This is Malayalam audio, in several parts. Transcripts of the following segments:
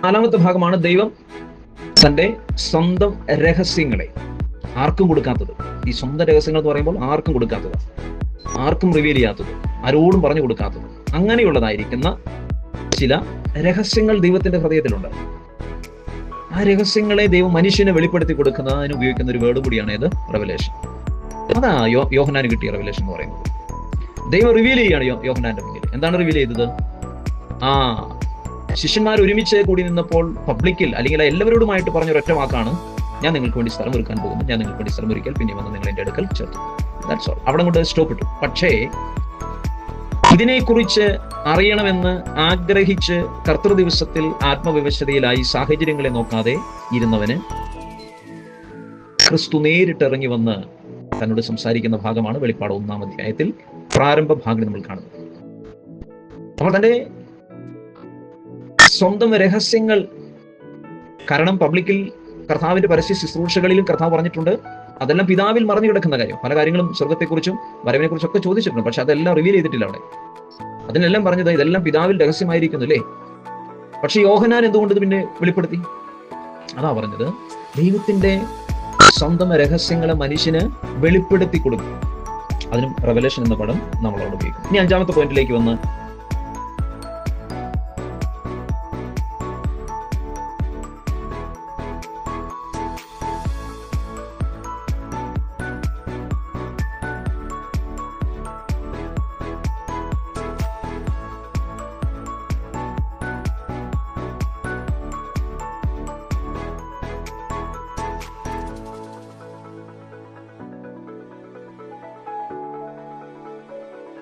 നാലാമത്തെ ഭാഗമാണ് ദൈവം തൻ്റെ സ്വന്തം രഹസ്യങ്ങളെ ആർക്കും കൊടുക്കാത്തത്. ഈ സ്വന്തം രഹസ്യങ്ങൾ എന്ന് പറയുമ്പോൾ ആർക്കും കൊടുക്കാത്തത്, ആർക്കും റിവീൽ ചെയ്യാത്തത്, ആരോടും പറഞ്ഞു കൊടുക്കാത്തത്, അങ്ങനെയുള്ളതായിരിക്കുന്ന ചില രഹസ്യങ്ങൾ ദൈവത്തിന്റെ ഹൃദയത്തിലുണ്ട്. ആ രഹസ്യങ്ങളെ ദൈവം മനുഷ്യനെ വെളിപ്പെടുത്തി കൊടുക്കുന്നതിന് ഉപയോഗിക്കുന്ന ഒരു വേർഡ് കൂടിയാണ് ഇത് റെവലേഷൻ. അതാ യോഹന്നാന് കിട്ടിയ റെവലേഷൻ എന്ന് പറയുന്നത്. ദൈവം റിവീൽ ചെയ്യാണ് യോഹന്നാന്റെ മുന്നിൽ. എന്താണ് റിവീൽ ചെയ്തത്? ശിഷ്യന്മാർ ഒരുമിച്ച് കൂടി നിന്നപ്പോൾ പബ്ലിക്കിൽ അല്ലെങ്കിൽ എല്ലാവരോടുമായിട്ട് പറഞ്ഞ ഒരൊറ്റ വാക്കാണ്, ഞാൻ നിങ്ങൾക്ക് വേണ്ടി സ്ഥലം ഒരുക്കാൻ പോകുന്നു, ഞാൻ നിങ്ങൾക്ക് വേണ്ടി സ്ഥലം ഒരുക്കൽ, പിന്നെ വന്ന് നിങ്ങൾ എൻ്റെ അടുക്കൽ ചേർത്തു. That's all. അവിടെ കൊണ്ട് സ്റ്റോപ്പ് ഇട്ടു. പക്ഷേ ഇതിനെക്കുറിച്ച് അറിയണമെന്ന് ആഗ്രഹിച്ച് കർത്തൃദിവസത്തിൽ ആത്മവിവശതയിലായി സാഹചര്യങ്ങളെ നോക്കാതെ ഇരുന്നവന് ക്രിസ്തു നേരിട്ടിറങ്ങി വന്ന് തന്നോട് സംസാരിക്കുന്ന ഭാഗമാണ് വെളിപ്പാട് 1-ാം അധ്യായത്തിൽ പ്രാരംഭ ഭാഗം നമ്മൾ കാണുന്നത്. അപ്പോൾ തന്റെ സ്വന്തം രഹസ്യങ്ങൾ, കാരണം പബ്ലിക്കിൽ കർത്താവിന്റെ പരസ്യ ശുശ്രൂഷകളിലും കർത്താവ് പറഞ്ഞിട്ടുണ്ട്, അതെല്ലാം പിതാവിൽ മറഞ്ഞു കിടക്കുന്ന കാര്യം. പല കാര്യങ്ങളും സ്വർഗത്തെക്കുറിച്ചും വരവിനെ കുറിച്ചും ഒക്കെ ചോദിച്ചിട്ടുണ്ട്, പക്ഷെ അതെല്ലാം റിവീൽ ചെയ്തിട്ടില്ല അവിടെ. അതിനെല്ലാം പറഞ്ഞത് ഇതെല്ലാം പിതാവിൽ രഹസ്യമായിരിക്കുന്നു അല്ലേ. പക്ഷെ യോഹന്നാൻ എന്തുകൊണ്ട് ഇത് പിന്നെ വെളിപ്പെടുത്തി? അതാ പറഞ്ഞത്, ദൈവത്തിന്റെ സ്വന്തം രഹസ്യങ്ങളെ മനുഷ്യന് വെളിപ്പെടുത്തി കൊടുക്കും. അതിനും റെവലേഷൻ എന്ന പദം നമ്മളോട് ഉപയോഗിക്കും. ഇനി 5-ാമത്തെ പോയിന്റിലേക്ക് വന്ന്,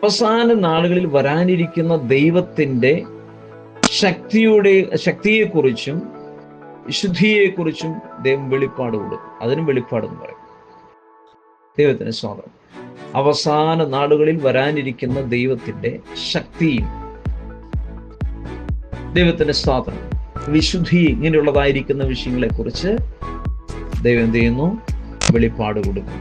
അവസാന നാളുകളിൽ വരാനിരിക്കുന്ന ദൈവത്തിന്റെ ശക്തിയെക്കുറിച്ചും വിശുദ്ധിയെക്കുറിച്ചും ദൈവം വെളിപ്പാട് കൊടുക്കും. അതിനും വെളിപ്പാടെന്ന് പറയും. ദൈവത്തിന് സ്വാതന്ത്ര്യം. അവസാന നാളുകളിൽ വരാനിരിക്കുന്ന ദൈവത്തിന്റെ ശക്തിയും ദൈവത്തിന്റെ സ്വാതന്ത്ര്യം, വിശുദ്ധി, ഇങ്ങനെയുള്ളതായിരിക്കുന്ന വിഷയങ്ങളെ കുറിച്ച് ദൈവം എന്ത് ചെയ്യുന്നു? വെളിപ്പാട് കൊടുക്കും.